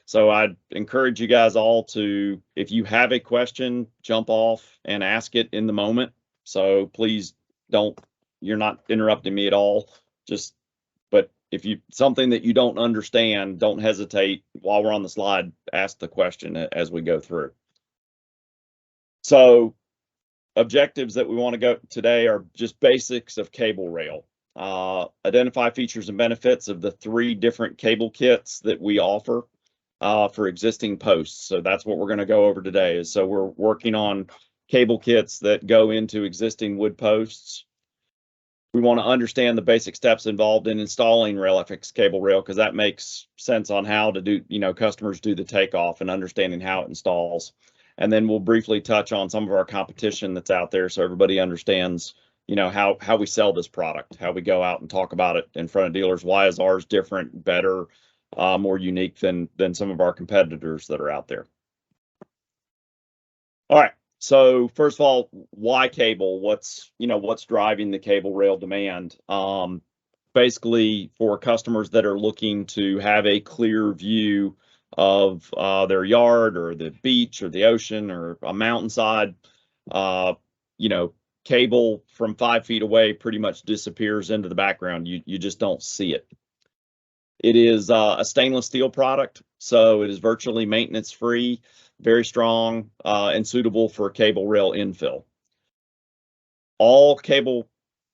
So I'd encourage you guys all to, if you have a question, jump off and ask it in the moment. So please don't, you're not interrupting me at all. But if you, something that you don't understand, don't hesitate while we're on the slide, ask the question as we go through. So objectives that we want to go today are just basics of cable rail. Identify features and benefits of the 3 different cable kits that we offer for existing posts. So that's what we're going to go over today. So we're working on cable kits that go into existing wood posts. We want to understand the basic steps involved in installing RailFX cable rail, because that makes sense on how to do, customers do the takeoff and understanding how it installs. And then we'll briefly touch on some of our competition that's out there so everybody understands, how we sell this product, how we go out and talk about it in front of dealers. Why is ours different, better, more unique than some of our competitors that are out there? All right. So first of all, why cable? What's driving the cable rail demand? Basically, for customers that are looking to have a clear view of their yard or the beach or the ocean or a mountainside, cable from 5 feet away pretty much disappears into the background. You just don't see it. It is a stainless steel product, so it is virtually maintenance free, very strong, and suitable for cable rail infill. All cable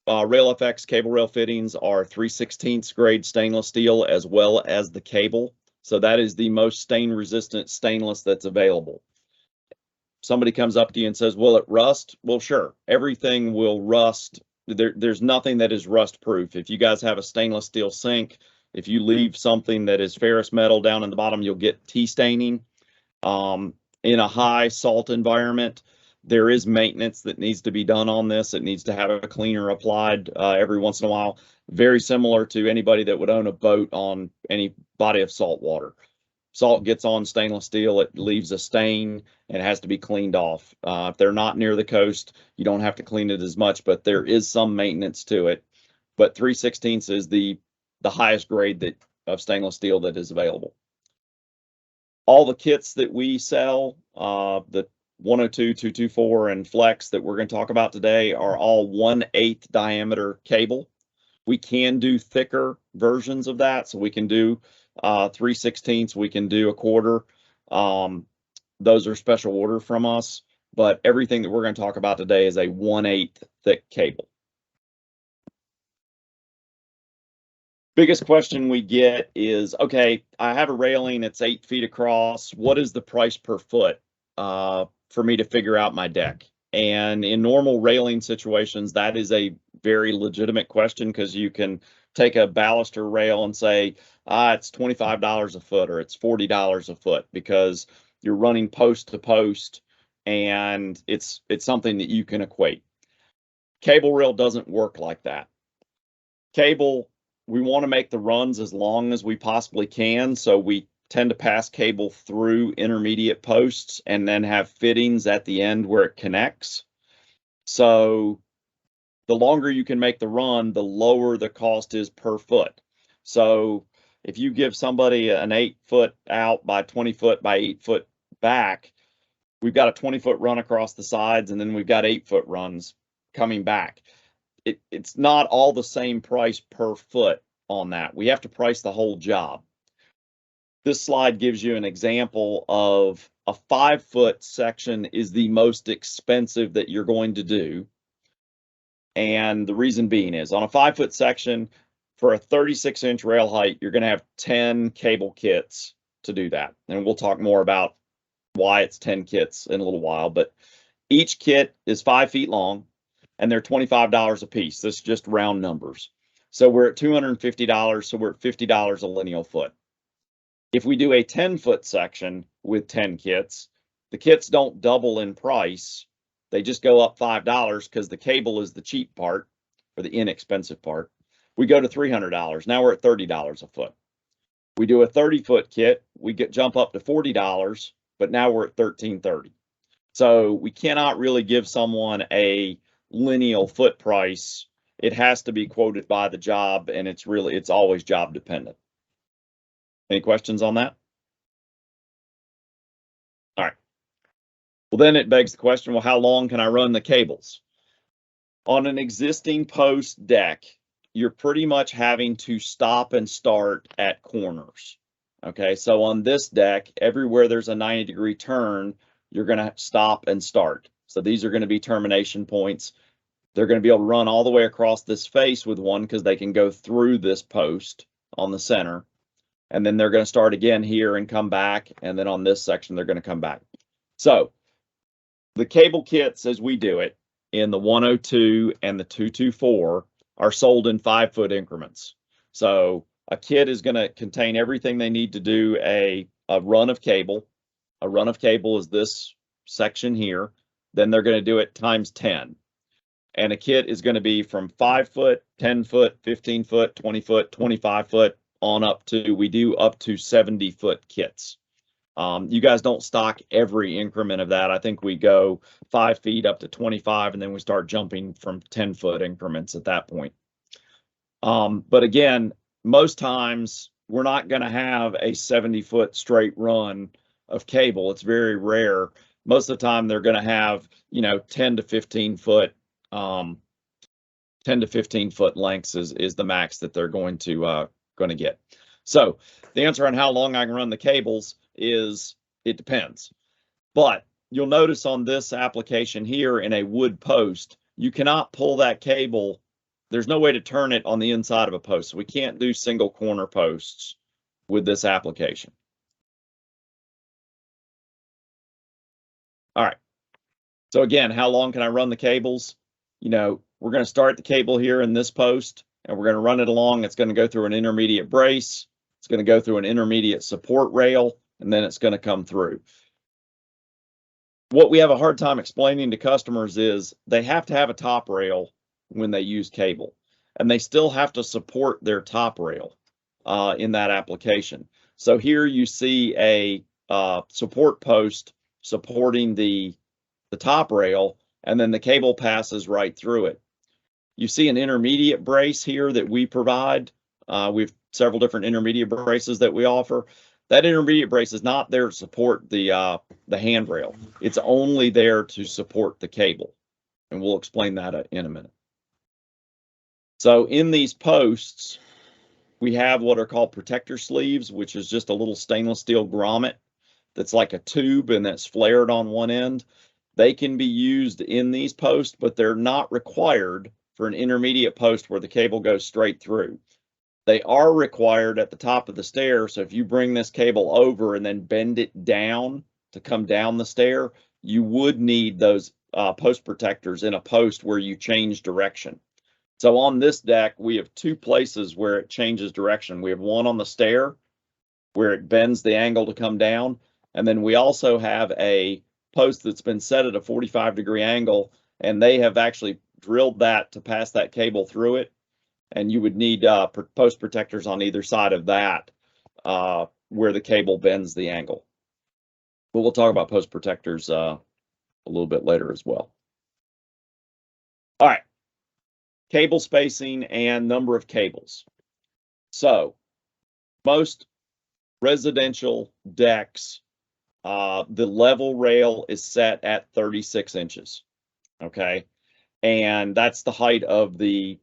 RailFX cable rail fittings are 3/16 grade stainless steel, as well as the cable. So that is the most stain resistant stainless that's available. Somebody comes up to you and says, will it rust? Well, sure, everything will rust. There's nothing that is rust proof. If you guys have a stainless steel sink, if you leave something that is ferrous metal down in the bottom, you'll get tea staining. In a high salt environment, there is maintenance that needs to be done on this. It needs to have a cleaner applied every once in a while, very similar to anybody that would own a boat on any body of salt water. Salt gets on stainless steel, it leaves a stain, and it has to be cleaned off. If they're not near the coast, you don't have to clean it as much, but there is some maintenance to it. But 3/16 is the highest grade of stainless steel that is available. All the kits that we sell, the 102, 224, and Flex that we're going to talk about today, are all 1/8 diameter cable. We can do thicker versions of that, so we can do 3/16, we can do 1/4. Those are special order from us, but everything that we're going to talk about today is a 1/8 thick cable. Biggest question we get is, okay, I have a railing, it's 8 feet across. What is the price per foot for me to figure out my deck? And in normal railing situations, that is a very legitimate question, because you can take a baluster rail and say, it's $25 a foot or it's $40 a foot, because you're running post to post and it's something that you can equate. Cable rail doesn't work like that. Cable, we want to make the runs as long as we possibly can, so we tend to pass cable through intermediate posts and then have fittings at the end where it connects. So the longer you can make the run, the lower the cost is per foot. So if you give somebody an 8 foot out by 20 foot by 8 foot back, we've got a 20-foot run across the sides, and then we've got 8-foot runs coming back. It's not all the same price per foot on that. We have to price the whole job. This slide gives you an example of a 5-foot section is the most expensive that you're going to do. And the reason being is, on a 5-foot section, for a 36-inch rail height, you're going to have 10 cable kits to do that. And we'll talk more about why it's 10 kits in a little while. But each kit is 5 feet long, and they're $25 a piece. That's just round numbers. So we're at $250, so we're at $50 a lineal foot. If we do a 10-foot section with 10 kits, the kits don't double in price. They just go up $5, because the cable is the cheap part, or the inexpensive part. We go to $300. Now we're at $30 a foot. We do a 30-foot kit, we jump up to $40, but now we're at $13.30. So we cannot really give someone a lineal foot price. It has to be quoted by the job, and it's always job dependent. Any questions on that? Well, then it begs the question, well, how long can I run the cables? On an existing post deck, you're pretty much having to stop and start at corners. Okay, so on this deck, everywhere there's a 90-degree turn, you're going to stop and start. So these are going to be termination points. They're going to be able to run all the way across this face with one because they can go through this post on the center. And then they're going to start again here and come back. And then on this section, they're going to come back. So the cable kits, as we do it in the 102 and the 224, are sold in 5-foot increments. So a kit is going to contain everything they need to do a run of cable. A run of cable is this section here. Then they're going to do it times 10. And a kit is going to be from 5 foot, 10 foot, 15 foot, 20 foot, 25 foot on up to, we do up to 70-foot kits. You guys don't stock every increment of that. I think we go 5 feet up to 25, and then we start jumping from 10-foot increments at that point. But again, most times we're not going to have a 70-foot straight run of cable. It's very rare. Most of the time they're going to have, 10 to 15 foot 10 to 15 foot lengths is the max that they're going to get. So the answer on how long I can run the cables is it depends. But you'll notice on this application here in a wood post, you cannot pull that cable. There's no way to turn it on the inside of a post. So we can't do single corner posts with this application. All right. So again, how long can I run the cables? We're going to start the cable here in this post, and we're going to run it along. It's going to go through an intermediate brace. It's going to go through an intermediate support rail, and then it's going to come through. What we have a hard time explaining to customers is they have to have a top rail when they use cable, and they still have to support their top rail in that application. So here you see a support post supporting the top rail, and then the cable passes right through it. You see an intermediate brace here that we provide. We've several different intermediate braces that we offer. That intermediate brace is not there to support the handrail. It's only there to support the cable, and we'll explain that in a minute. So in these posts, we have what are called protector sleeves, which is just a little stainless steel grommet that's like a tube and that's flared on one end. They can be used in these posts, but they're not required for an intermediate post where the cable goes straight through. They are required at the top of the stair. So if you bring this cable over and then bend it down to come down the stair, you would need those post protectors in a post where you change direction. So on this deck, we have 2 places where it changes direction. We have one on the stair where it bends the angle to come down. And then we also have a post that's been set at a 45-degree angle, and they have actually drilled that to pass that cable through it. And you would need post protectors on either side of that where the cable bends the angle. But we'll talk about post protectors a little bit later as well. All right, cable spacing and number of cables. So most residential decks, the level rail is set at 36 inches, okay? And that's the height of the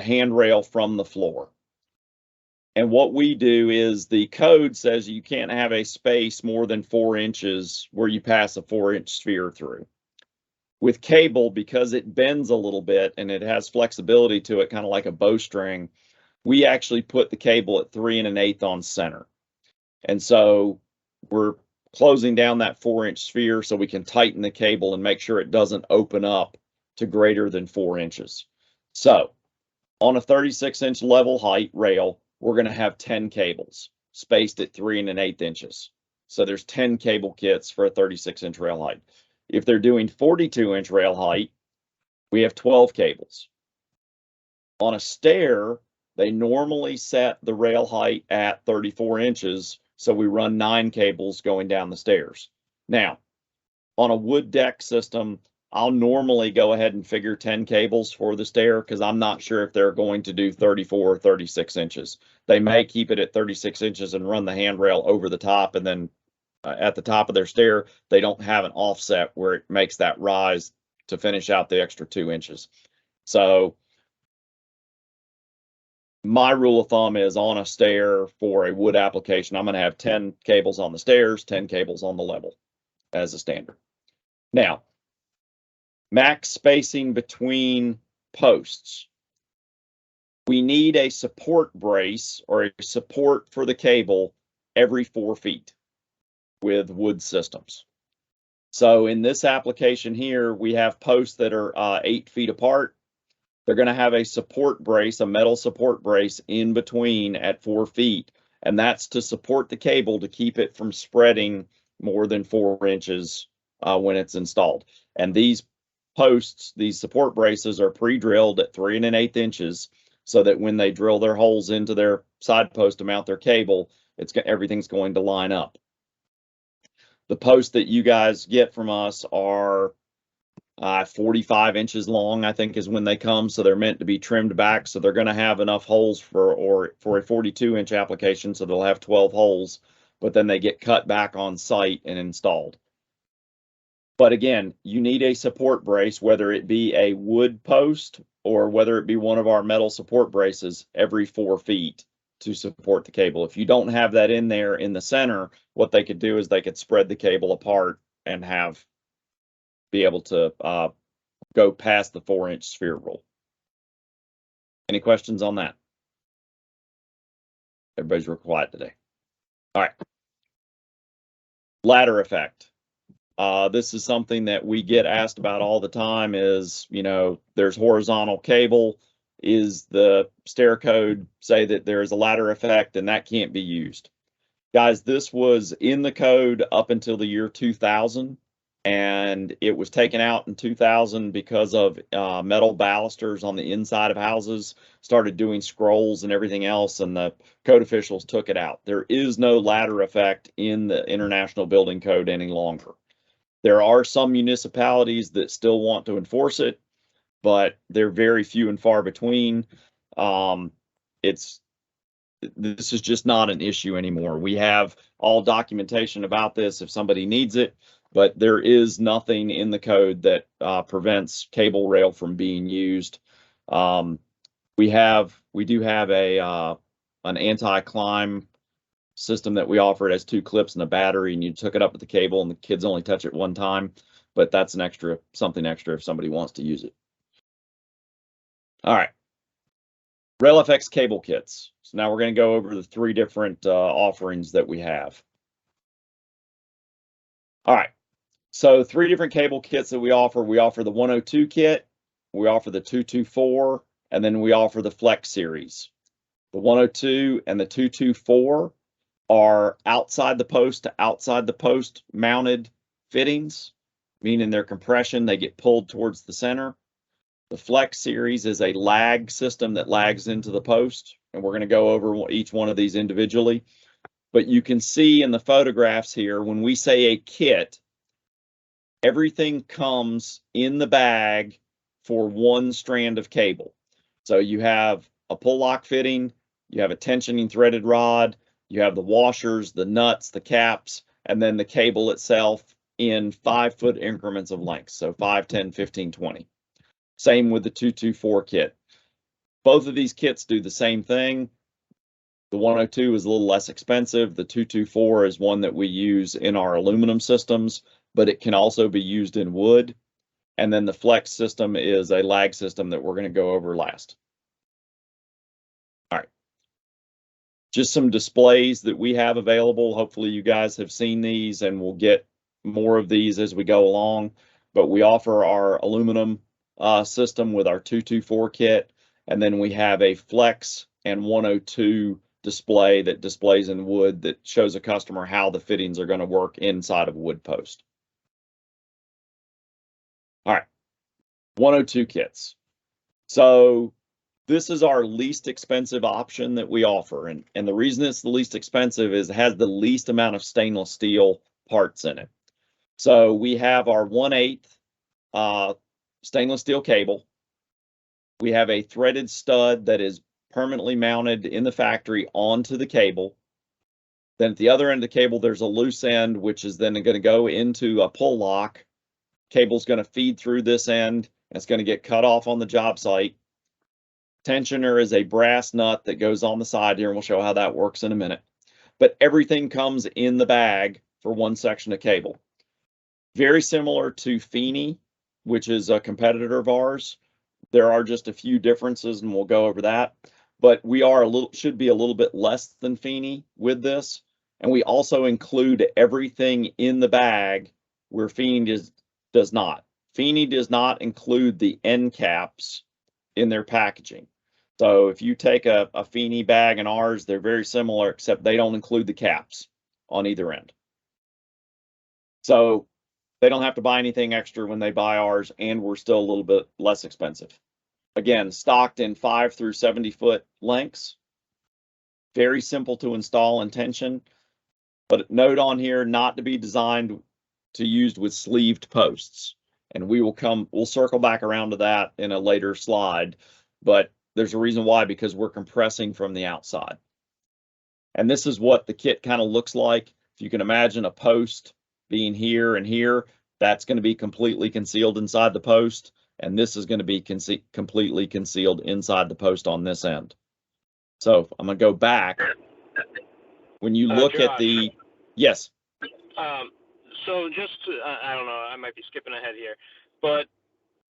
handrail from the floor. And what we do is the code says you can't have a space more than 4 inches where you pass a 4-inch sphere through. With cable, because it bends a little bit and it has flexibility to it, kind of like a bowstring, we actually put the cable at 3 1/8 on center. And so we're closing down that 4-inch sphere so we can tighten the cable and make sure it doesn't open up to greater than 4 inches. So on a 36-inch level height rail, we're going to have 10 cables spaced at 3 1/8 inches. So there's 10 cable kits for a 36-inch rail height. If they're doing 42-inch rail height, we have 12 cables. On a stair, they normally set the rail height at 34 inches, so we run 9 cables going down the stairs. Now, on a wood deck system, I'll normally go ahead and figure 10 cables for the stair because I'm not sure if they're going to do 34 or 36 inches. They may keep it at 36 inches and run the handrail over the top and then at the top of their stair, they don't have an offset where it makes that rise to finish out the extra 2 inches. So my rule of thumb is on a stair for a wood application, I'm going to have 10 cables on the stairs, 10 cables on the level as a standard. Now, max spacing between posts. We need a support brace or a support for the cable every 4 feet with wood systems. So in this application here, we have posts that are 8 feet apart. They're going to have a support brace, a metal support brace in between at 4 feet. And that's to support the cable to keep it from spreading more than 4 inches when it's installed. And these posts, these support braces are pre-drilled at 3 1/8 inches so that when they drill their holes into their side post to mount their cable, everything's going to line up. The posts that you guys get from us are 45 inches long, I think is when they come. So they're meant to be trimmed back. So they're going to have enough holes for a 42-inch application. So they'll have 12 holes, but then they get cut back on site and installed. But again, you need a support brace, whether it be a wood post or whether it be one of our metal support braces every 4 feet to support the cable. If you don't have that in there in the center, what they could do is they could spread the cable apart and be able to go past the 4-inch sphere rule. Any questions on that? Everybody's real quiet today. All right. Ladder effect. This is something that we get asked about all the time is, there's horizontal cable. Is the stair code say that there's a ladder effect and that can't be used? Guys, this was in the code up until the year 2000, and it was taken out in 2000 because of metal balusters on the inside of houses started doing scrolls and everything else, and the code officials took it out. There is no ladder effect in the International Building Code any longer. There are some municipalities that still want to enforce it, but they're very few and far between. This is just not an issue anymore. We have all documentation about this if somebody needs it, but there is nothing in the code that prevents cable rail from being used. We do have an anti-climb system that we offer. It has 2 clips and a battery, and you hook it up with the cable and the kids only touch it 1 time, but that's something extra if somebody wants to use it. All right, RailFX cable kits. So now we're going to go over the 3 different offerings that we have. All right, so 3 different cable kits that we offer. We offer the 102 kit, we offer the 224, and then we offer the Flex series. The 102 and the 224 are outside the post to outside the post mounted fittings, meaning their compression, they get pulled towards the center. The Flex series is a lag system that lags into the post, and we're going to go over each one of these individually. But you can see in the photographs here, when we say a kit, everything comes in the bag for 1 strand of cable. So you have a pull lock fitting, you have a tensioning threaded rod, you have the washers, the nuts, the caps, and then the cable itself in 5-foot increments of length. So 5, 10, 15, 20. Same with the 224 kit. Both of these kits do the same thing. The 102 is a little less expensive. The 224 is one that we use in our aluminum systems, but it can also be used in wood. And then the Flex system is a lag system that we're going to go over last. All right. Just some displays that we have available. Hopefully you guys have seen these, and we'll get more of these as we go along. But we offer our aluminum system with our 224 kit, and then we have a Flex and 102 display that displays in wood that shows a customer how the fittings are going to work inside of a wood post. All right, 102 kits. So this is our least expensive option that we offer, and the reason it's the least expensive is it has the least amount of stainless steel parts in it. So we have our 1/8 stainless steel cable. We have a threaded stud that is permanently mounted in the factory onto the cable. Then at the other end of the cable, there's a loose end, which is then going to go into a pull lock. Cable's going to feed through this end, and it's going to get cut off on the job site. Tensioner is a brass nut that goes on the side here, and we'll show how that works in a minute. But everything comes in the bag for one section of cable. Very similar to Feeney, which is a competitor of ours. There are just a few differences, and we'll go over that. But we are should be a little bit less than Feeney with this. And we also include everything in the bag where Feeney does not. Feeney does not include the end caps in their packaging. So if you take a Feeney bag and ours, they're very similar, except they don't include the caps on either end. So they don't have to buy anything extra when they buy ours, and we're still a little bit less expensive. Again, stocked in 5 through 70 foot lengths. Very simple to install and tension, but note on here, not to be designed to used with sleeved posts. And we'll circle back around to that in a later slide, but there's a reason why, because we're compressing from the outside. And this is what the kit kind of looks like. If you can imagine a post being here and here, that's going to be completely concealed inside the post. And this is going to be completely concealed inside the post on this end. So I'm going to go back. When you look Josh, at the, yes. So just, I don't know, I might be skipping ahead here, but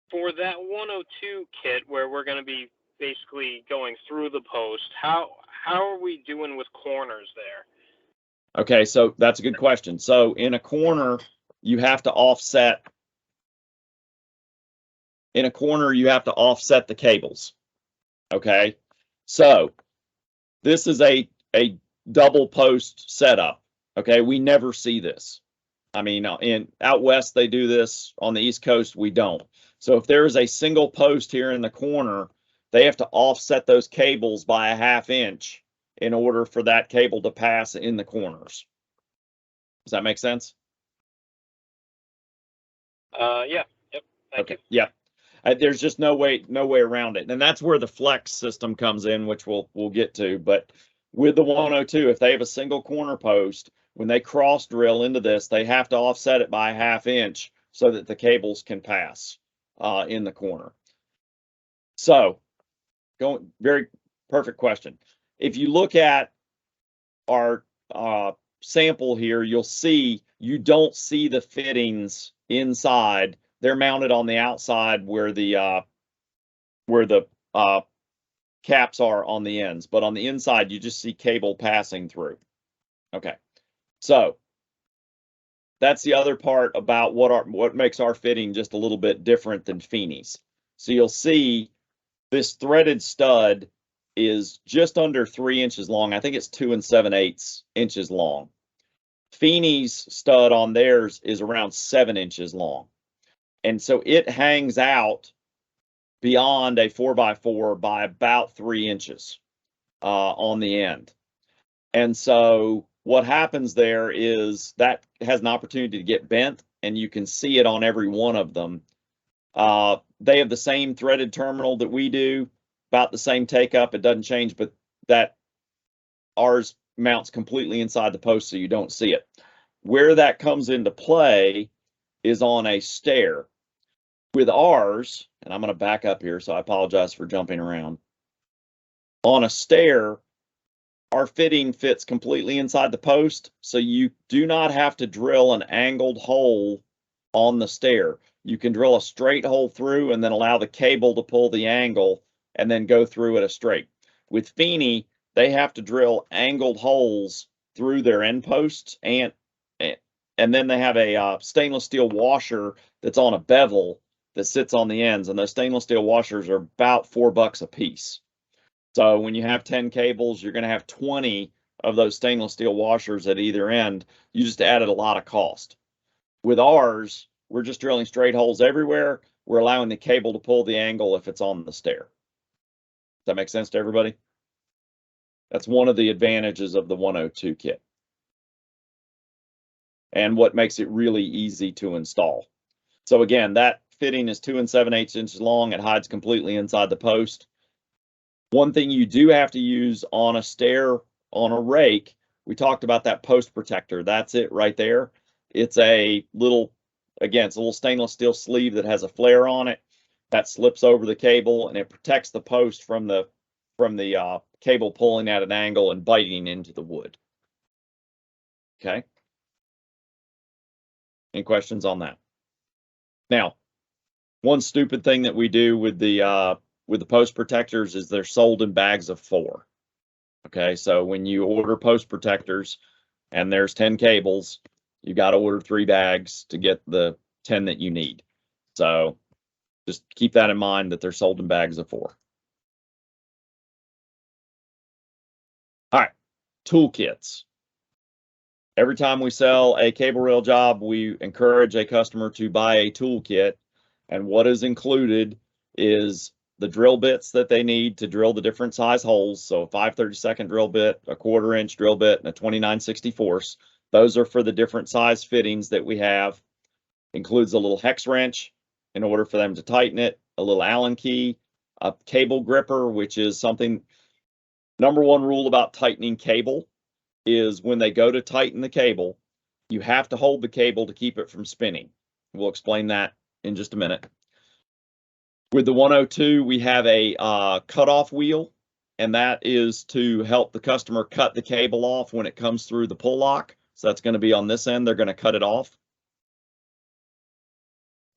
for that 102 kit where we're going to be basically going through the post, how are we doing with corners there? Okay, so that's a good question. So in a corner, you have to offset. In a corner, you have to offset the cables. Okay, so this is a double post setup. Okay, we never see this. I mean, out west they do this. On the East Coast we don't. So if there is a single post here in the corner, they have to offset those cables by a 1/2 inch in order for that cable to pass in the corners. Does that make sense? Yeah. Yep. Thank you. Yeah. There's just no way around it, and that's where the flex system comes in, which we'll get to. But with the 102, if they have a single corner post, when they cross drill into this, they have to offset it by a 1/2 inch so that the cables can pass in the corner. So, very perfect question. If you look at our sample here, you'll see you don't see the fittings inside. They're mounted on the outside where the caps are on the ends, but on the inside you just see cable passing through. Okay, so that's the other part about what makes our fitting just a little bit different than Feeney's. So you'll see this threaded stud is just under 3 inches long. I think it's 2 7/8 inches long. Feeney's stud on theirs is around 7 inches long. And so it hangs out beyond a 4x4 by about 3 inches on the end. And so what happens there is that has an opportunity to get bent, and you can see it on every one of them. They have the same threaded terminal that we do, about the same take up. It doesn't change, but that ours mounts completely inside the post so you don't see it. Where that comes into play is on a stair. With ours, and I'm going to back up here, so I apologize for jumping around. On a stair, our fitting fits completely inside the post, so you do not have to drill an angled hole on the stair. You can drill a straight hole through and then allow the cable to pull the angle and then go through at a straight. With Feeney, they have to drill angled holes through their end posts, and then they have a stainless steel washer that's on a bevel that sits on the ends, and those stainless steel washers are about $4 a piece. So when you have 10 cables, you're going to have 20 of those stainless steel washers at either end. You just added a lot of cost. With ours, we're just drilling straight holes everywhere. We're allowing the cable to pull the angle if it's on the stair. Does that make sense to everybody? That's one of the advantages of the 102 kit, and what makes it really easy to install. So again, that fitting is 2 7/8 inches long. It hides completely inside the post. One thing you do have to use on a stair, on a rake, we talked about that post protector. That's it right there. It's a little, again, it's a little stainless steel sleeve that has a flare on it that slips over the cable, and it protects the post from the cable pulling at an angle and biting into the wood. Okay. Any questions on that? Now, one stupid thing that we do with the post protectors is they're sold in bags of 4. Okay, so when you order post protectors and there's 10 cables, you got to order 3 bags to get the 10 that you need. So just keep that in mind that they're sold in bags of 4. All right, toolkits. Every time we sell a cable rail job, we encourage a customer to buy a toolkit. And what is included is the drill bits that they need to drill the different size holes. So a 5/32 drill bit, a 1/4 inch drill bit, and a 29/64. Those are for the different size fittings that we have. Includes a little hex wrench in order for them to tighten it, a little Allen key, a cable gripper, which is something, number one rule about tightening cable is when they go to tighten the cable, you have to hold the cable to keep it from spinning. We'll explain that in just a minute. With the 102, we have a cutoff wheel, and that is to help the customer cut the cable off when it comes through the pull lock. So that's going to be on this end. They're going to cut it off.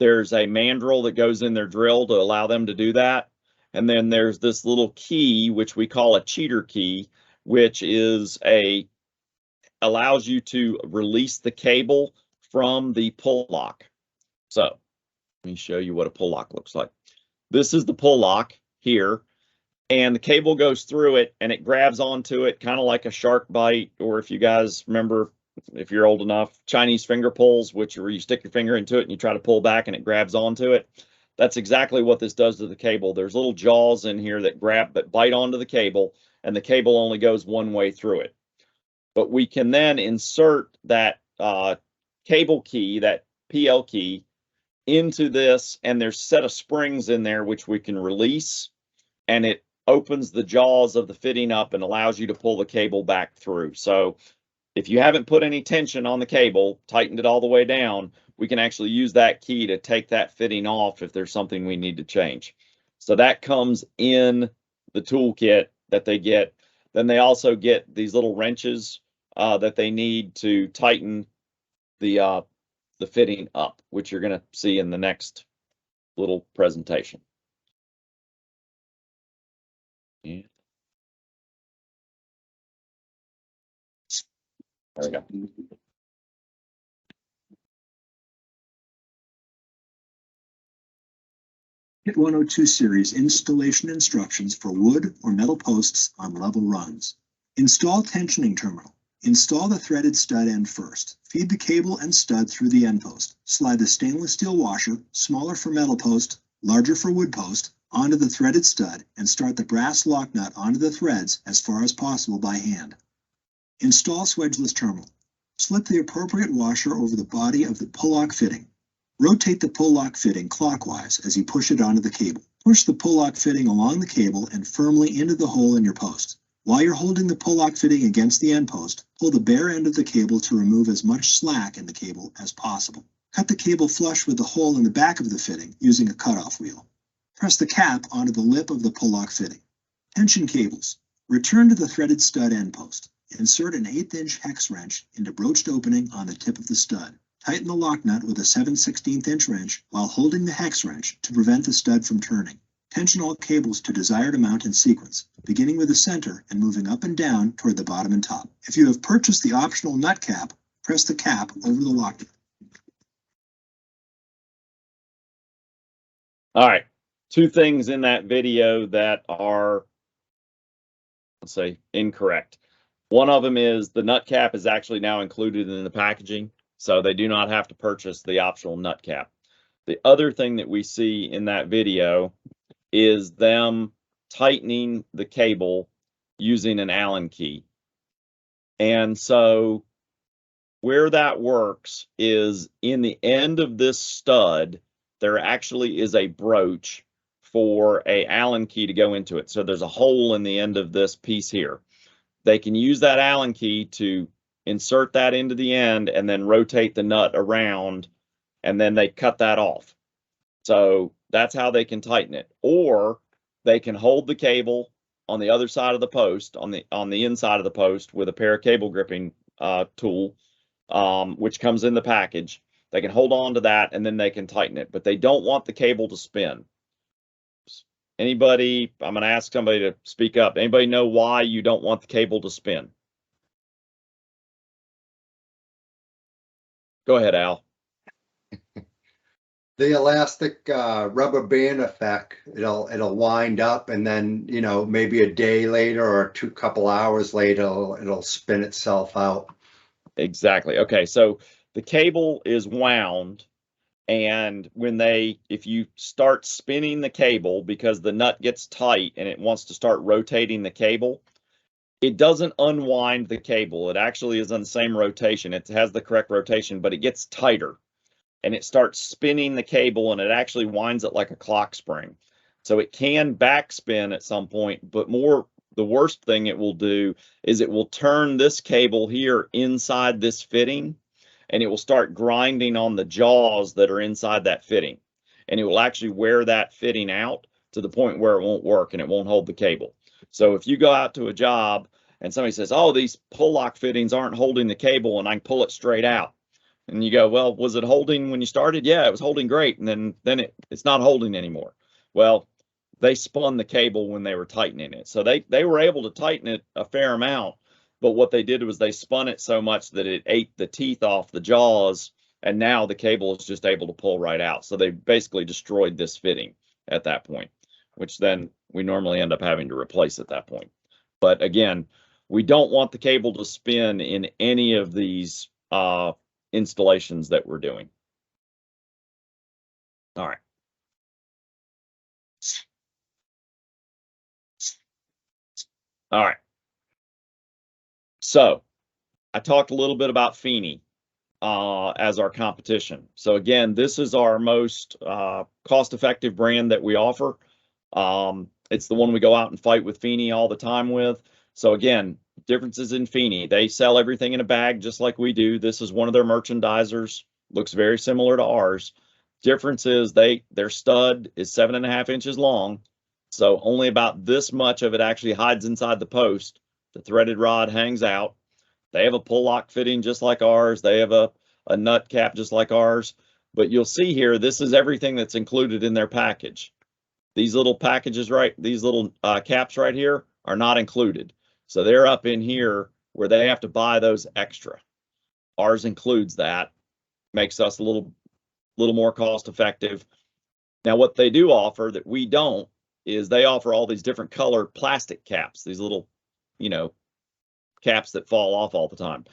There's a mandrel that goes in their drill to allow them to do that. And then there's this little key, which we call a cheater key, which is allows you to release the cable from the pull lock. So let me show you what a pull lock looks like. This is the pull lock here, and the cable goes through it and it grabs onto it kind of like a shark bite, or if you guys remember, if you're old enough, Chinese finger pulls, which where you stick your finger into it and you try to pull back and it grabs onto it. That's exactly what this does to the cable. There's little jaws in here that bite onto the cable, and the cable only goes one way through it. But we can then insert that cable key, that PL key, into this, and there's a set of springs in there which we can release, and it opens the jaws of the fitting up and allows you to pull the cable back through. So if you haven't put any tension on the cable, tightened it all the way down, we can actually use that key to take that fitting off if there's something we need to change. So that comes in the toolkit that they get. Then they also get these little wrenches that they need to tighten the fitting up, which you're going to see in the next little presentation. Yeah. There we go. Kit 102 series installation instructions for wood or metal posts on level runs. Install tensioning terminal. Install the threaded stud end first. Feed the cable and stud through the end post. Slide the stainless steel washer, smaller for metal post, larger for wood post, onto the threaded stud and start the brass lock nut onto the threads as far as possible by hand. Install swedgeless terminal. Slip the appropriate washer over the body of the pull lock fitting. Rotate the pull lock fitting clockwise as you push it onto the cable. Push the pull lock fitting along the cable and firmly into the hole in your post. While you're holding the pull lock fitting against the end post, pull the bare end of the cable to remove as much slack in the cable as possible. Cut the cable flush with the hole in the back of the fitting using a cutoff wheel. Press the cap onto the lip of the pull lock fitting. Tension cables. Return to the threaded stud end post. Insert an 1/8 inch hex wrench into broached opening on the tip of the stud. Tighten the lock nut with a 7/16 inch wrench while holding the hex wrench to prevent the stud from turning. Tension all cables to desired amount in sequence, beginning with the center and moving up and down toward the bottom and top. If you have purchased the optional nut cap, press the cap over the lock nut. All right, 2 things in that video that are, let's say, incorrect. One of them is the nut cap is actually now included in the packaging, so they do not have to purchase the optional nut cap. The other thing that we see in that video is them tightening the cable using an Allen key. And so where that works is in the end of this stud, there actually is a broach for a Allen key to go into it. So there's a hole in the end of this piece here. they can use that Allen key to insert that into the end and then rotate the nut around, and then they cut that off. So that's how they can tighten it. Or they can hold the cable on the other side of the post, on the inside of the post, with a pair of cable gripping tool, which comes in the package. They can hold on to that and then they can tighten it, but they don't want the cable to spin. Anybody, I'm going to ask somebody to speak up. Anybody know why you don't want the cable to spin? Go ahead, Al. The elastic rubber band effect, it'll wind up, and then, you know, maybe a day later or a couple hours later, it'll spin itself out. Exactly. Okay, so the cable is wound, and if you start spinning the cable, because the nut gets tight and it wants to start rotating the cable, it doesn't unwind the cable. It actually is on the same rotation. It has the correct rotation, but it gets tighter and it starts spinning the cable, and it actually winds it like a clock spring. So it can backspin at some point, but the worst thing it will do is it will turn this cable here inside this fitting, and it will start grinding on the jaws that are inside that fitting. And it will actually wear that fitting out to the point where it won't work and it won't hold the cable. So if you go out to a job and somebody says, oh, these pull lock fittings aren't holding the cable and I can pull it straight out, and you go, well, was it holding when you started? Yeah, it was holding great. And then it's not holding anymore. Well, they spun the cable when they were tightening it. So they were able to tighten it a fair amount, but what they did was they spun it so much that it ate the teeth off the jaws, and now the cable is just able to pull right out. So they basically destroyed this fitting at that point, which then we normally end up having to replace at that point. But again, we don't want the cable to spin in any of these installations that we're doing. All right. All right. So I talked a little bit about Feeney as our competition. So again, this is our most cost-effective brand that we offer. It's the one we go out and fight with Feeney all the time with. So again, differences in Feeney. They sell everything in a bag just like we do. This is one of their merchandisers. Looks very similar to ours. Difference is their stud is 7.5 inches long. So only about this much of it actually hides inside the post. The threaded rod hangs out. They have a pull lock fitting just like ours. They have a nut cap just like ours. But you'll see here, this is everything that's included in their package. These little packages, these little caps right here are not included. So they're up in here where they have to buy those extra. Ours includes that, makes us a little more cost effective. Now, what they do offer that we don't is they offer all these different color plastic caps, these little, caps that fall off all the time.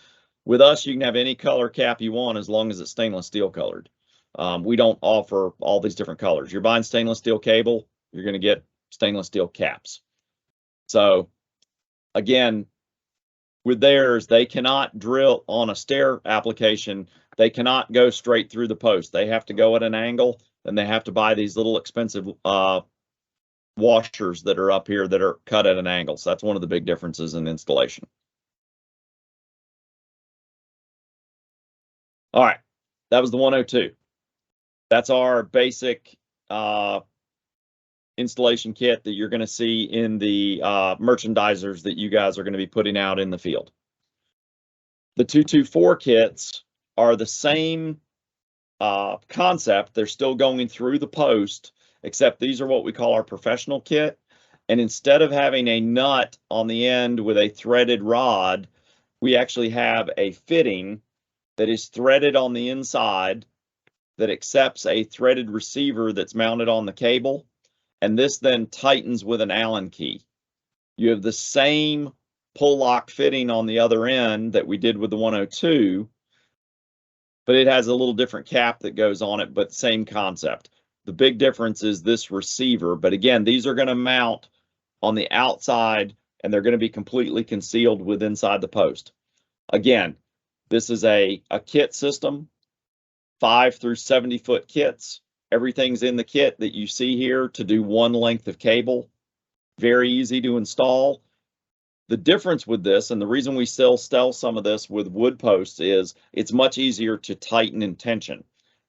With us, you can have any color cap you want as long as it's stainless steel colored. We don't offer all these different colors. You're buying stainless steel cable, you're going to get stainless steel caps. So again, with theirs, they cannot drill on a stair application. They cannot go straight through the post. They have to go at an angle, and they have to buy these little expensive washers that are up here that are cut at an angle. So that's one of the big differences in installation. All right, that was the 102. That's our basic installation kit that you're going to see in the merchandisers that you guys are going to be putting out in the field. The 224 kits are the same concept. They're still going through the post, except these are what we call our professional kit. And instead of having a nut on the end with a threaded rod, we actually have a fitting that is threaded on the inside that accepts a threaded receiver that's mounted on the cable. And this then tightens with an Allen key. You have the same pull lock fitting on the other end that we did with the 102, but it has a little different cap that goes on it, but same concept. The big difference is this receiver, but again, these are going to mount on the outside and they're going to be completely concealed with inside the post. Again, this is a kit system, 5 through 70 foot kits. Everything's in the kit that you see here to do one length of cable. Very easy to install. The difference with this, and the reason we still sell some of this with wood posts, is it's much easier to tighten and tension.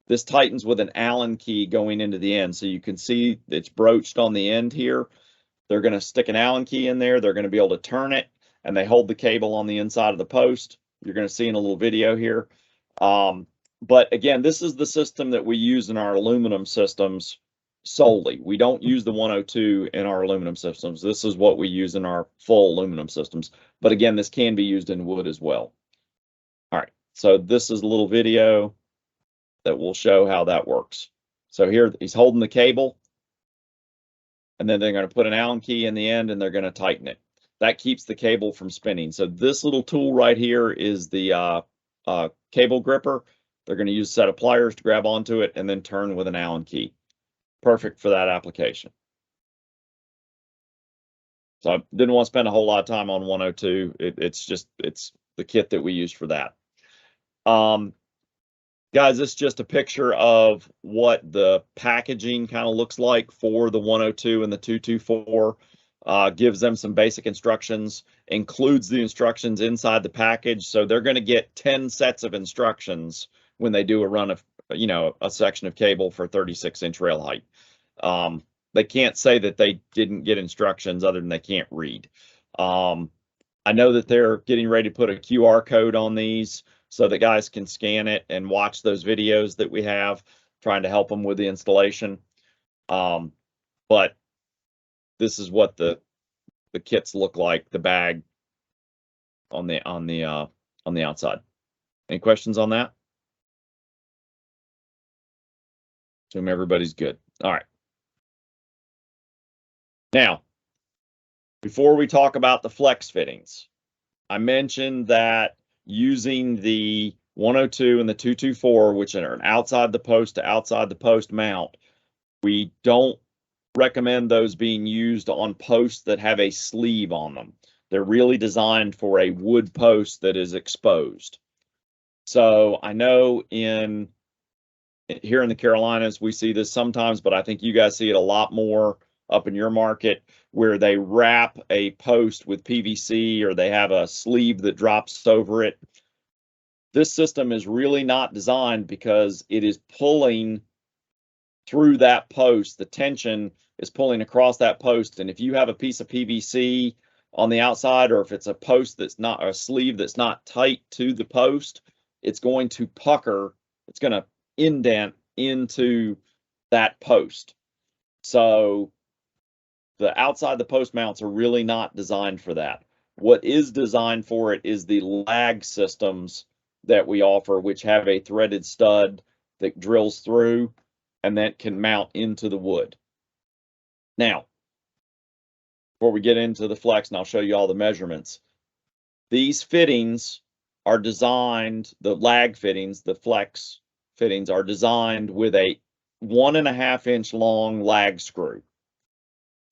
This tightens with an Allen key going into the end. So you can see it's broached on the end here. They're going to stick an Allen key in there. They're going to be able to turn it, and they hold the cable on the inside of the post. You're going to see in a little video here. But again, this is the system that we use in our aluminum systems solely. We don't use the 102 in our aluminum systems. This is what we use in our full aluminum systems. But again, this can be used in wood as well. All right, so this is a little video that will show how that works. So here he's holding the cable, and then they're going to put an Allen key in the end, and they're going to tighten it. That keeps the cable from spinning. So this little tool right here is the cable gripper. They're going to use a set of pliers to grab onto it and then turn with an Allen key. Perfect for that application. So I didn't want to spend a whole lot of time on 102. It's the kit that we use for that. Guys, this is just a picture of what the packaging kind of looks like for the 102 and the 224. Gives them some basic instructions, includes the instructions inside the package. So they're going to get 10 sets of instructions when they do a run of, a section of cable for 36-inch rail height. They can't say that they didn't get instructions other than they can't read. I know that they're getting ready to put a QR code on these so that guys can scan it and watch those videos that we have, trying to help them with the installation. But this is what the kits look like, the bag on the outside. Any questions on that? Assume everybody's good. All right. Now, before we talk about the flex fittings, I mentioned that using the 102 and the 224, which are an outside the post to outside the post mount, we don't recommend those being used on posts that have a sleeve on them. They're really designed for a wood post that is exposed. So I know here in the Carolinas, we see this sometimes, but I think you guys see it a lot more up in your market, where they wrap a post with PVC or they have a sleeve that drops over it. This system is really not designed because it is pulling through that post. The tension is pulling across that post. And if you have a piece of PVC on the outside, or if it's a post that's not, or a sleeve that's not tight to the post, it's going to pucker. It's going to indent into that post. So the outside the post mounts are really not designed for that. What is designed for it is the lag systems that we offer, which have a threaded stud that drills through and that can mount into the wood. Now, before we get into the flex, and I'll show you all the measurements, these fittings are designed, the lag fittings, the flex fittings are designed with a 1.5 inch long lag screw.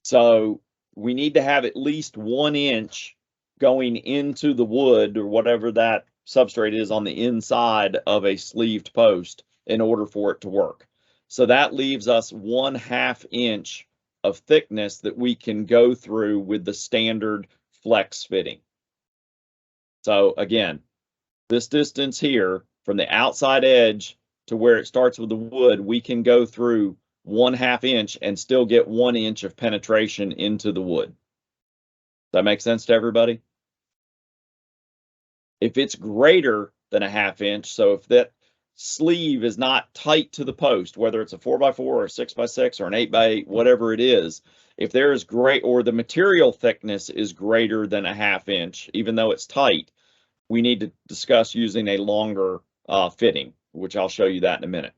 So we need to have at least 1 inch going into the wood or whatever that substrate is on the inside of a sleeved post in order for it to work. So that leaves us 1/2 inch of thickness that we can go through with the standard flex fitting. So again, this distance here from the outside edge to where it starts with the wood, we can go through 1/2 inch and still get 1 inch of penetration into the wood. Does that make sense to everybody? If it's greater than 1/2 inch, so if that sleeve is not tight to the post, whether it's a 4x4 or a 6x6 or an 8x8, whatever it is, if there is great, or the material thickness is greater than 1/2 inch, even though it's tight, we need to discuss using a longer fitting, which I'll show you that in a minute.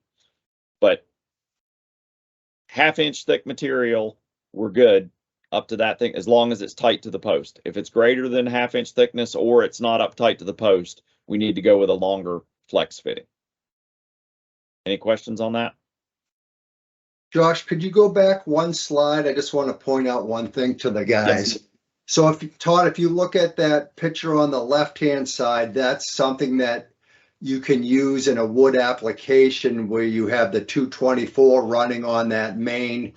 But 1/2 inch thick material, we're good up to that thing, as long as it's tight to the post. If it's greater than 1/2 inch thickness or it's not up tight to the post, we need to go with a longer flex fitting. Any questions on that? Josh, could you go back one slide? I just want to point out one thing to the guys. Yes. So Todd, if you look at that picture on the left-hand side, that's something that you can use in a wood application where you have the 224 running on that main,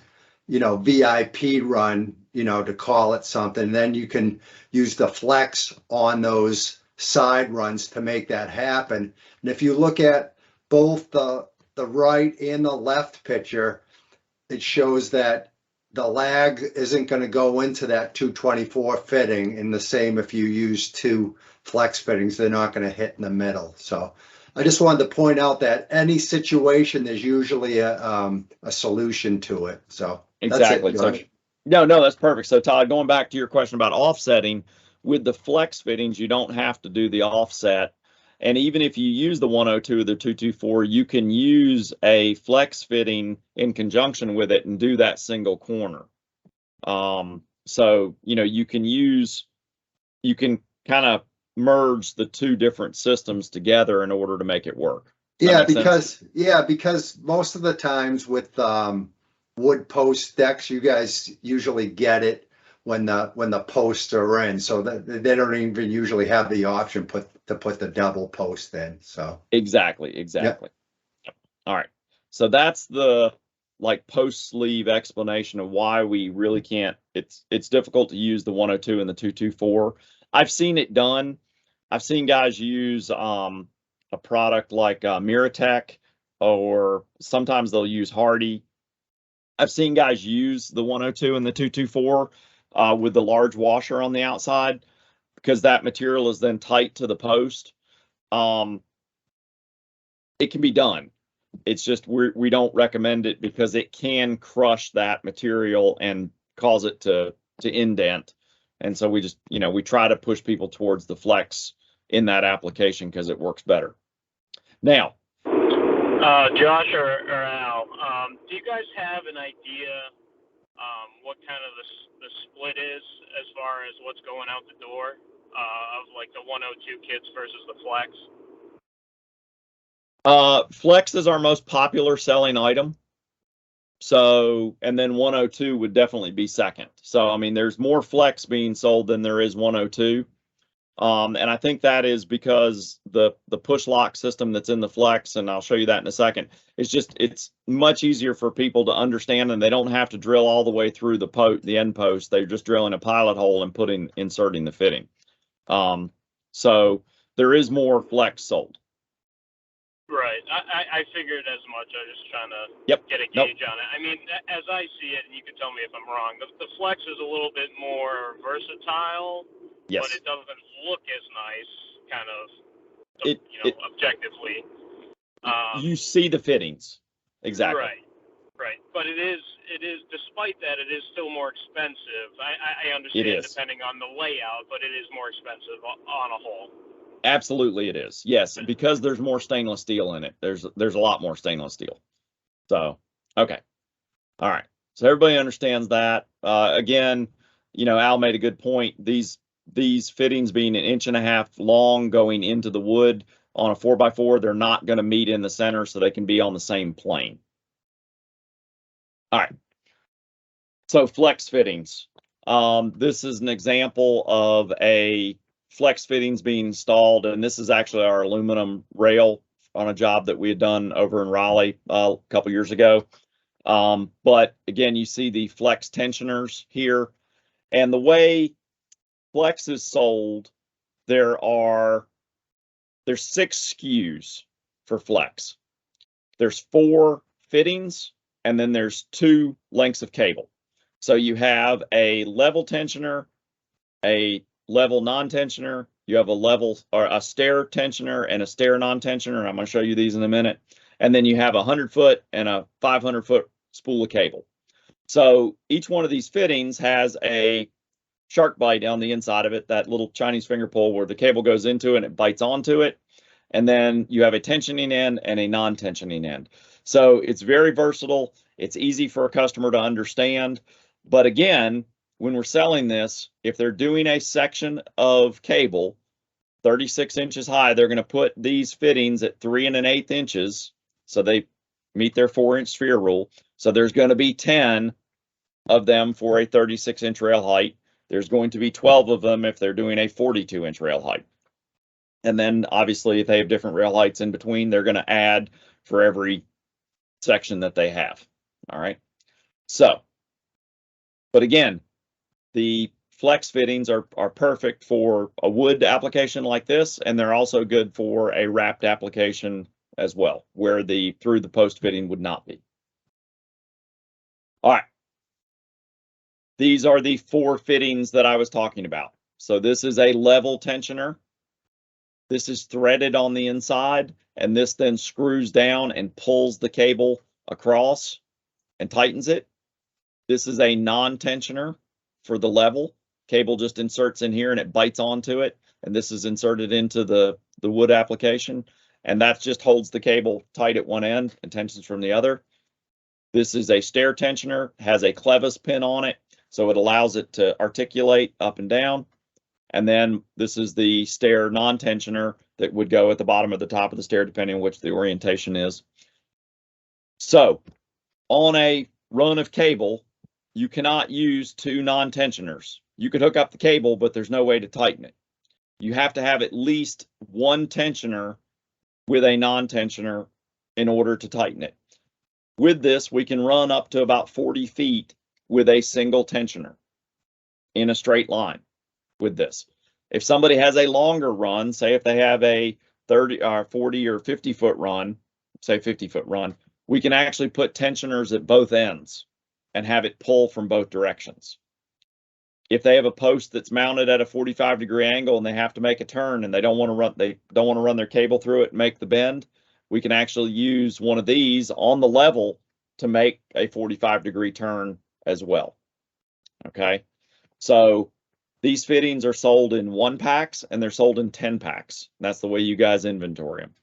VIP run you know, to call it something. Then you can use the flex on those side runs to make that happen. And if you look at both the right and the left picture, it shows that the lag isn't going to go into that 224 fitting, and the same if you use two flex fittings, they're not going to hit in the middle. So I just wanted to point out that any situation, there's usually a solution to it. So exactly. That's it, no, that's perfect. So Todd, going back to your question about offsetting, with the flex fittings, you don't have to do the offset. And even if you use the 102 or the 224, you can use a flex fitting in conjunction with it and do that single corner. So, you know, you can kind of merge the two different systems together in order to make it work. Yeah, because most of the times with wood post decks, you guys usually get it when the posts are in, so that they don't even usually have the option to put the double post in. So exactly. Yep. All right, so that's the like post sleeve explanation of why we really can't. It's difficult to use the 102 and the 224. I've seen it done. I've seen guys use a product like Miratech, or sometimes they'll use Hardy. I've seen guys use the 102 and the 224 with the large washer on the outside, because that material is then tight to the post. It can be done. It's just we don't recommend it because it can crush that material and cause it to indent. And so we just, you know, we try to push people towards the flex in that application because it works better. Now, Josh or Al, do you guys have an idea what kind of the split is as far as what's going out the door of like the 102 kits versus the flex? flex is our most popular selling item. So, and then 102 would definitely be second. So, I mean, there's more flex being sold than there is 102. And I think that is because the push lock system that's in the flex, and I'll show you that in a second, it's much easier for people to understand, and they don't have to drill all the way through the end post. They're just drilling a pilot hole and inserting the fitting. So there is more flex sold. Right. I figured as much. I was just trying to get a gauge on it. I mean, as I see it, and you can tell me if I'm wrong, the flex is a little bit more versatile, yes, but it doesn't look as nice, kind of, objectively. You see the fittings. Exactly. Right. But it is, despite that, it is still more expensive. I understand depending on the layout, but it is more expensive on a whole. Absolutely it is. Yes, because there's more stainless steel in it. There's a lot more stainless steel. So, okay. All right. So everybody understands that. Again, you know, Al made a good point. These fittings being 1.5 inches long going into the wood on a 4x4, they're not going to meet in the center, so they can be on the same plane. All right. So flex fittings. This is an example of a flex fittings being installed, and this is actually our aluminum rail on a job that we had done over in Raleigh a couple years ago. But again, you see the flex tensioners here, and the way flex is sold, there's 6 SKUs for flex. There's 4 fittings, and then there's 2 lengths of cable. So you have a level tensioner, a level non-tensioner, you have a level or a stair tensioner and a stair non-tensioner, and I'm going to show you these in a minute. And then you have a 100-foot and a 500-foot spool of cable. So each one of these fittings has a shark bite on the inside of it, that little Chinese finger pole where the cable goes into it and it bites onto it. And then you have a tensioning end and a non-tensioning end. So it's very versatile. It's easy for a customer to understand. But again, when we're selling this, if they're doing a section of cable 36 inches high, they're going to put these fittings at 3 1/8 inches. So they meet their 4-inch sphere rule. So there's going to be 10 of them for a 36-inch rail height. There's going to be 12 of them if they're doing a 42-inch rail height. And then obviously if they have different rail heights in between, they're going to add for every section that they have. All right. So, but again, the flex fittings are perfect for a wood application like this, and they're also good for a wrapped application as well, where the through the post fitting would not be. All right. These are the 4 fittings that I was talking about. So this is a level tensioner. This is threaded on the inside, and this then screws down and pulls the cable across and tightens it. This is a non-tensioner for the level. Cable just inserts in here and it bites onto it, and this is inserted into the wood application, and that just holds the cable tight at one end and tensions from the other. This is a stair tensioner, has a clevis pin on it, so it allows it to articulate up and down. And then this is the stair non-tensioner that would go at the bottom or the top of the stair, depending on which the orientation is. So on a run of cable, you cannot use 2 non-tensioners. You could hook up the cable, but there's no way to tighten it. You have to have at least 1 tensioner with a non-tensioner in order to tighten it. With this, we can run up to about 40 feet with a single tensioner in a straight line with this. If somebody has a longer run, say if they have a 30 or 40 or 50 foot run, say 50 foot run, we can actually put tensioners at both ends and have it pull from both directions. If they have a post that's mounted at a 45-degree angle and they have to make a turn and they don't want to run their cable through it and make the bend, we can actually use one of these on the level to make a 45-degree turn as well. Okay, so these fittings are sold in 1 packs and they're sold in 10 packs. That's the way you guys inventory them.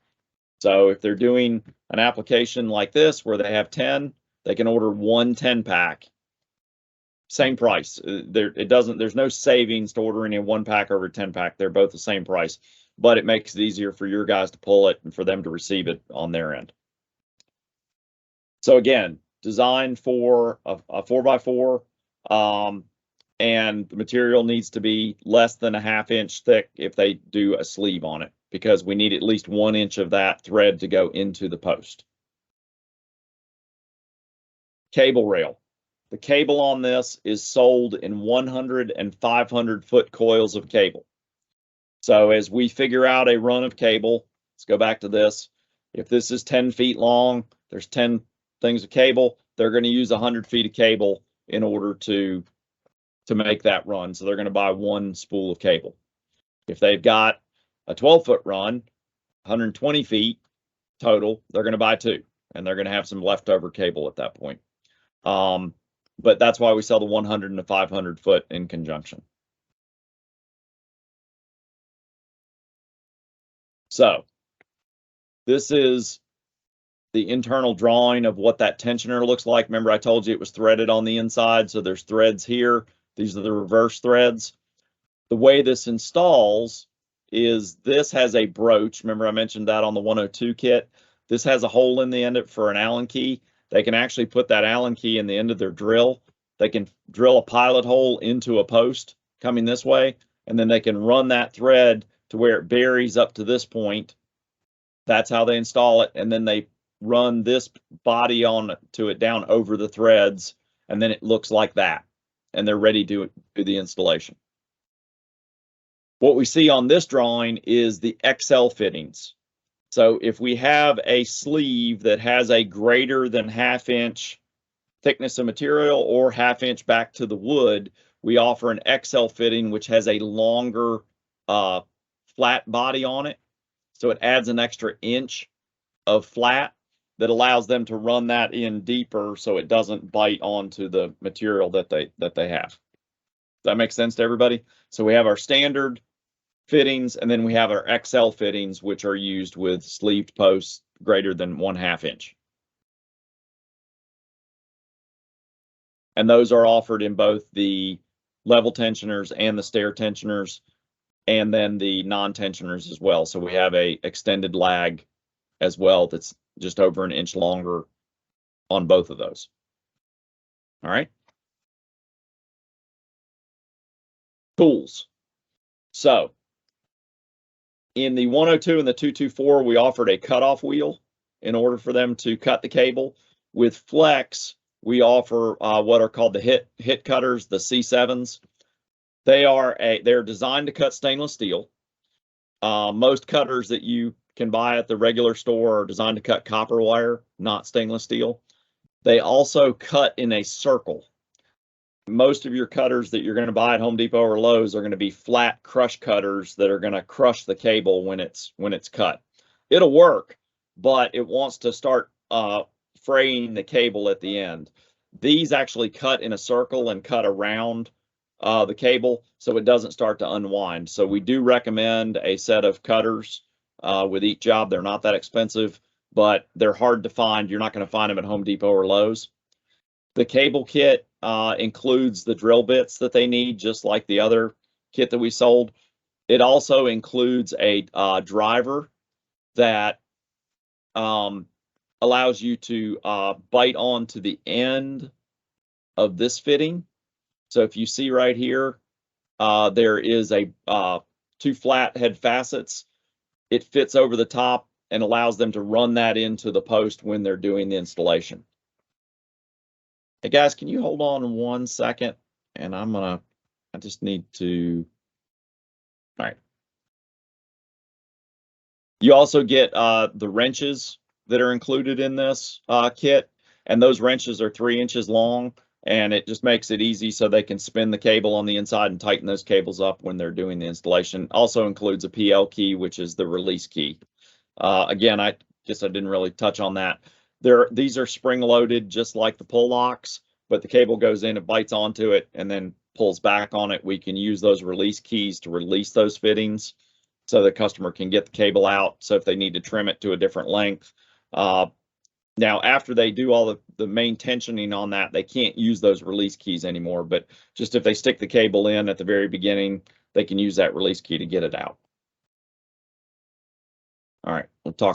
So if they're doing an application like this where they have 10, they can order 1 10-pack. Same price. There's no savings to ordering a 1-pack over a 10-pack. They're both the same price, but it makes it easier for your guys to pull it and for them to receive it on their end. So again, designed for a 4x4, and the material needs to be less than a 1/2 inch thick if they do a sleeve on it, because we need at least 1 inch of that thread to go into the post. Cable rail. The cable on this is sold in 100 and 500 foot coils of cable. So as we figure out a run of cable, let's go back to this. If this is 10 feet long, there's 10 things of cable. They're going to use 100 feet of cable in order to make that run. So they're going to buy 1 spool of cable. If they've got a 12-foot run, 120 feet total, they're going to buy 2, and they're going to have some leftover cable at that point. But that's why we sell the 100 and the 500 foot in conjunction. So this is the internal drawing of what that tensioner looks like. Remember, I told you it was threaded on the inside, so there's threads here. These are the reverse threads. The way this installs is this has a broach. Remember, I mentioned that on the 102 kit. This has a hole in the end of it for an Allen key. They can actually put that Allen key in the end of their drill. They can drill a pilot hole into a post coming this way, and then they can run that thread to where it buries up to this point. That's how they install it, and then they run this body on to it down over the threads, and then it looks like that, and they're ready to do the installation. What we see on this drawing is the XL fittings. So if we have a sleeve that has a greater than 1/2 inch thickness of material or 1/2 inch back to the wood, we offer an XL fitting, which has a longer flat body on it. So it adds an extra inch of flat that allows them to run that in deeper so it doesn't bite onto the material that they have. Does that make sense to everybody? So we have our standard fittings, and then we have our XL fittings, which are used with sleeved posts greater than 1/2 inch. And those are offered in both the level tensioners and the stair tensioners, and then the non-tensioners as well. So we have a extended lag as well that's just over an inch longer on both of those. All right. Tools. So in the 102 and the 224, we offered a cutoff wheel in order for them to cut the cable. With Flex, we offer what are called the hit cutters, the C7s. They're designed to cut stainless steel. Most cutters that you can buy at the regular store are designed to cut copper wire, not stainless steel. They also cut in a circle. Most of your cutters that you're going to buy at Home Depot or Lowe's are going to be flat crush cutters that are going to crush the cable when it's cut. It'll work, but it wants to start fraying the cable at the end. These actually cut in a circle and cut around the cable so it doesn't start to unwind. So we do recommend a set of cutters with each job. They're not that expensive, but they're hard to find. You're not going to find them at Home Depot or Lowe's. The cable kit includes the drill bits that they need, just like the other kit that we sold. It also includes a driver that allows you to bite onto the end of this fitting. So if you see right here, there is a 2 flat head facets. It fits over the top and allows them to run that into the post when they're doing the installation. Hey guys, can you hold on 1 second? And I just need to, all right. You also get the wrenches that are included in this kit, and those wrenches are 3 inches long, and it just makes it easy so they can spin the cable on the inside and tighten those cables up when they're doing the installation. Also includes a PL key, which is the release key. Again, I guess I didn't really touch on that. These are spring loaded just like the pull locks, but the cable goes in, it bites onto it, and then pulls back on it. We can use those release keys to release those fittings so the customer can get the cable out. So if they need to trim it to a different length. Now, after they do all the main tensioning on that, they can't use those release keys anymore, but just if they stick the cable in at the very beginning, they can use that release key to get it out. All right, we'll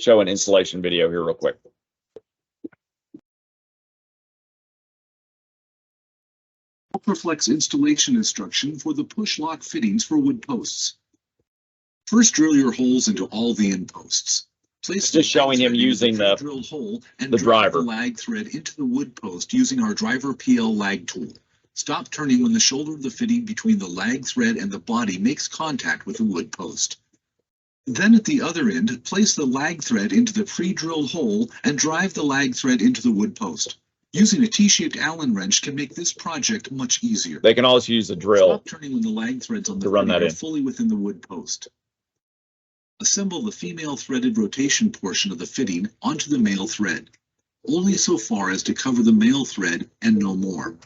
show an installation video here real quick. RailFX installation instruction for the push lock fittings for wood posts. First, drill your holes into all the end posts. Place just showing him using the drilled hole and drive the lag thread into the wood post using our driver PL lag tool. Stop turning when the shoulder of the fitting between the lag thread and the body makes contact with the wood post. Then at the other end, place the lag thread into the pre-drilled hole and drive the lag thread into the wood post. Using a T-shaped Allen wrench can make this project much easier. They can also use a drill. Stop turning when the lag threads on the to run that in. fully within the wood post. Assemble the female threaded rotation portion of the fitting onto the male thread, only so far as to cover the male thread and no more.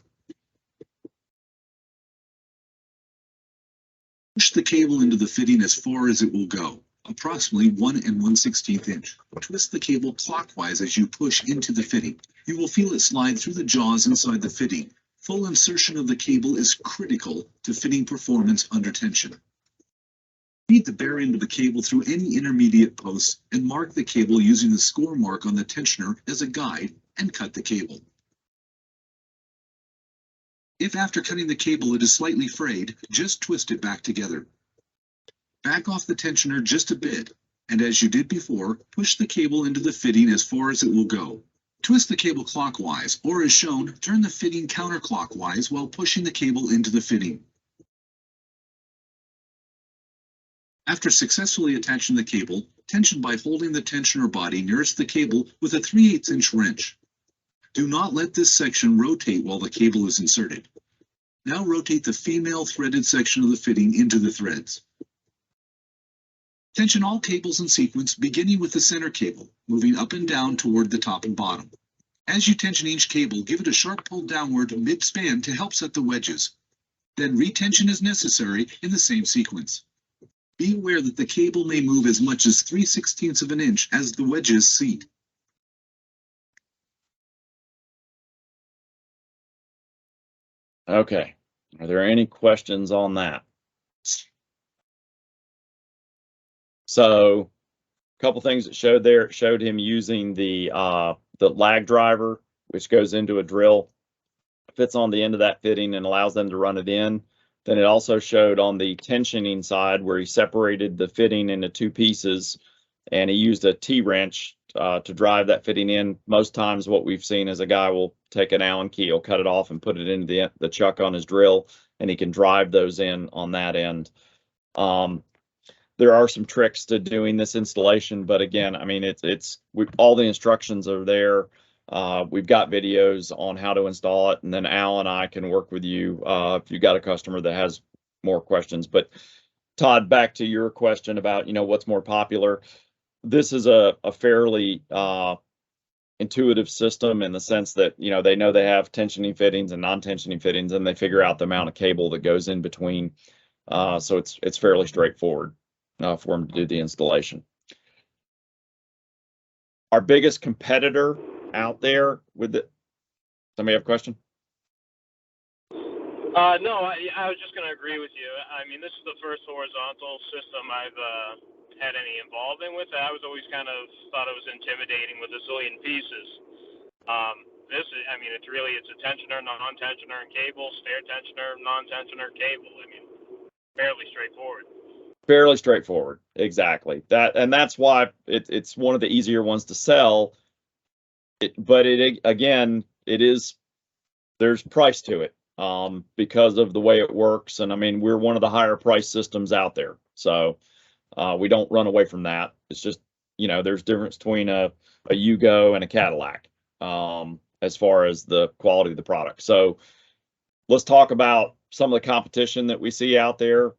Push the cable into the fitting as far as it will go, approximately 1 1/16 inch. Twist the cable clockwise as you push into the fitting. You will feel it slide through the jaws inside the fitting. Full insertion of the cable is critical to fitting performance under tension. Feed the bare end of the cable through any intermediate posts and mark the cable using the score mark on the tensioner as a guide and cut the cable. If after cutting the cable it is slightly frayed, just twist it back together. Back off the tensioner just a bit, and as you did before, push the cable into the fitting as far as it will go. Twist the cable clockwise, or as shown, turn the fitting counterclockwise while pushing the cable into the fitting. After successfully attaching the cable, tension by holding the tensioner body nearest the cable with a 3/8 inch wrench. Do not let this section rotate while the cable is inserted. Now rotate the female threaded section of the fitting into the threads. Tension all cables in sequence, beginning with the center cable, moving up and down toward the top and bottom. As you tension each cable, give it a sharp pull downward mid-span to help set the wedges. Then retension is necessary in the same sequence. Be aware that the cable may move as much as 3/16 of an inch as the wedges seat. Okay, are there any questions on that? So a couple things that showed there, it showed him using the lag driver, which goes into a drill, fits on the end of that fitting and allows them to run it in. Then it also showed on the tensioning side where he separated the fitting into 2 pieces and he used a T-wrench to drive that fitting in. Most times what we've seen is a guy will take an Allen key, he'll cut it off and put it into the chuck on his drill, and he can drive those in on that end. There are some tricks to doing this installation, but again, I mean, all the instructions are there. We've got videos on how to install it, and then Al and I can work with you if you've got a customer that has more questions. But Todd, back to your question about, what's more popular. This is a fairly intuitive system in the sense that, they know they have tensioning fittings and non-tensioning fittings, and they figure out the amount of cable that goes in between. So it's fairly straightforward for them to do the installation. Our biggest competitor out there with it. Somebody have a question? No, I was just going to agree with you. I mean, this is the first horizontal system I've had any involvement with. I was always kind of thought it was intimidating with a zillion pieces. This is, I mean, it's a tensioner, non-tensioner, and cable, spare tensioner, non-tensioner, cable. I mean, fairly straightforward. Fairly straightforward, exactly. That's why it's one of the easier ones to sell. But there's price to it because of the way it works. And I mean, we're one of the higher price systems out there. So we don't run away from that. It's just, there's difference between a Yugo and a Cadillac as far as the quality of the product. So let's talk about some of the competition that we see out there.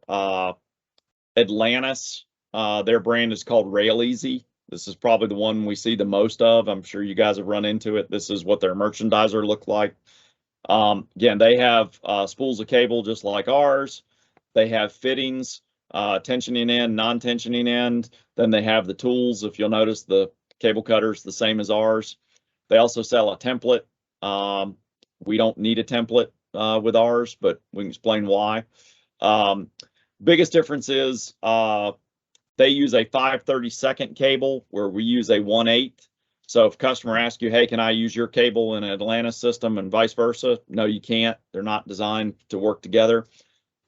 Atlantis, their brand is called RailEasy. This is probably the one we see the most of. I'm sure you guys have run into it. This is what their merchandiser look like. Again, they have spools of cable just like ours. They have fittings, tensioning end, non-tensioning end. Then they have the tools. If you'll notice, the cable cutter's the same as ours. They also sell a template. We don't need a template with ours, but we can explain why. Biggest difference is they use a 5/32 cable where we use a 1/8. So if a customer asks you, hey, can I use your cable in an Atlantis system and vice versa? No, you can't. They're not designed to work together.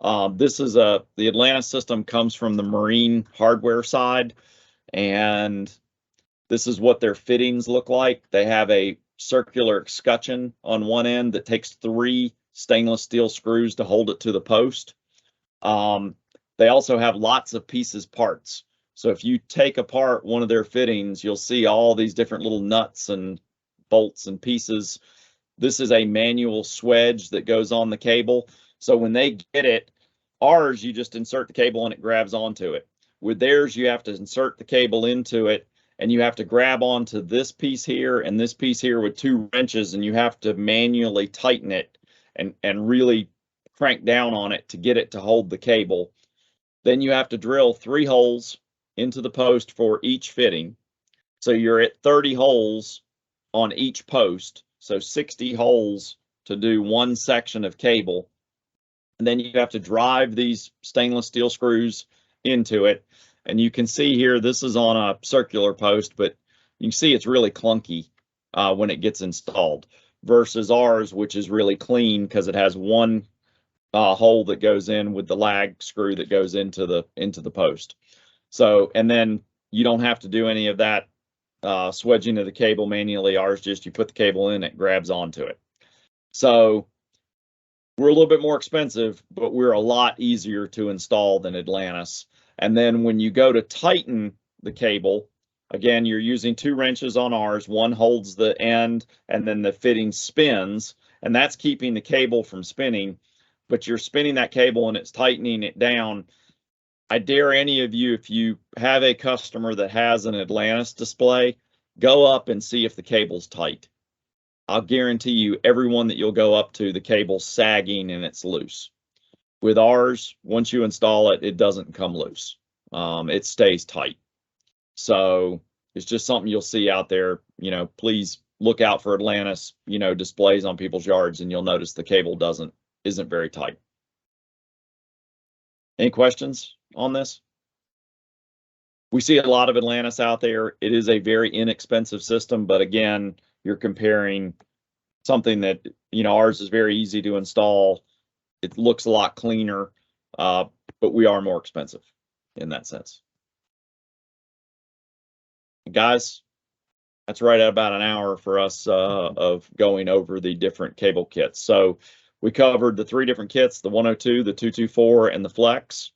The Atlantis system comes from the marine hardware side, and this is what their fittings look like. They have a circular escutcheon on one end that takes 3 stainless steel screws to hold it to the post. They also have lots of pieces parts. So if you take apart one of their fittings, you'll see all these different little nuts and bolts and pieces. This is a manual swedge that goes on the cable. So when they get it, ours, you just insert the cable and it grabs onto it. With theirs, you have to insert the cable into it, and you have to grab onto this piece here and this piece here with 2 wrenches, and you have to manually tighten it and really crank down on it to get it to hold the cable. Then you have to drill 3 holes into the post for each fitting. So you're at 30 holes on each post. So 60 holes to do 1 section of cable. And then you have to drive these stainless steel screws into it. And you can see here, this is on a circular post, but you can see it's really clunky when it gets installed versus ours, which is really clean because it has 1 hole that goes in with the lag screw that goes into the post. So, and then you don't have to do any of that swedging of the cable manually. Ours, just you put the cable in, it grabs onto it. So we're a little bit more expensive, but we're a lot easier to install than Atlantis. And then when you go to tighten the cable, again, you're using 2 wrenches on ours. 1 holds the end, and then the fitting spins, and that's keeping the cable from spinning. But you're spinning that cable and it's tightening it down. I dare any of you, if you have a customer that has an Atlantis display, go up and see if the cable's tight. I'll guarantee you, everyone that you'll go up to, the cable's sagging and it's loose. With ours, once you install it, it doesn't come loose. It stays tight. So it's just something you'll see out there. Please look out for Atlantis, displays on people's yards, and you'll notice the cable isn't very tight. Any questions on this? We see a lot of Atlantis out there. It is a very inexpensive system, but again, you're comparing something that, ours is very easy to install. It looks a lot cleaner, but we are more expensive in that sense. Guys, That's right at about an hour for us of going over the different cable kits. So we covered the 3 different kits, the 102, the 224, and the Flex.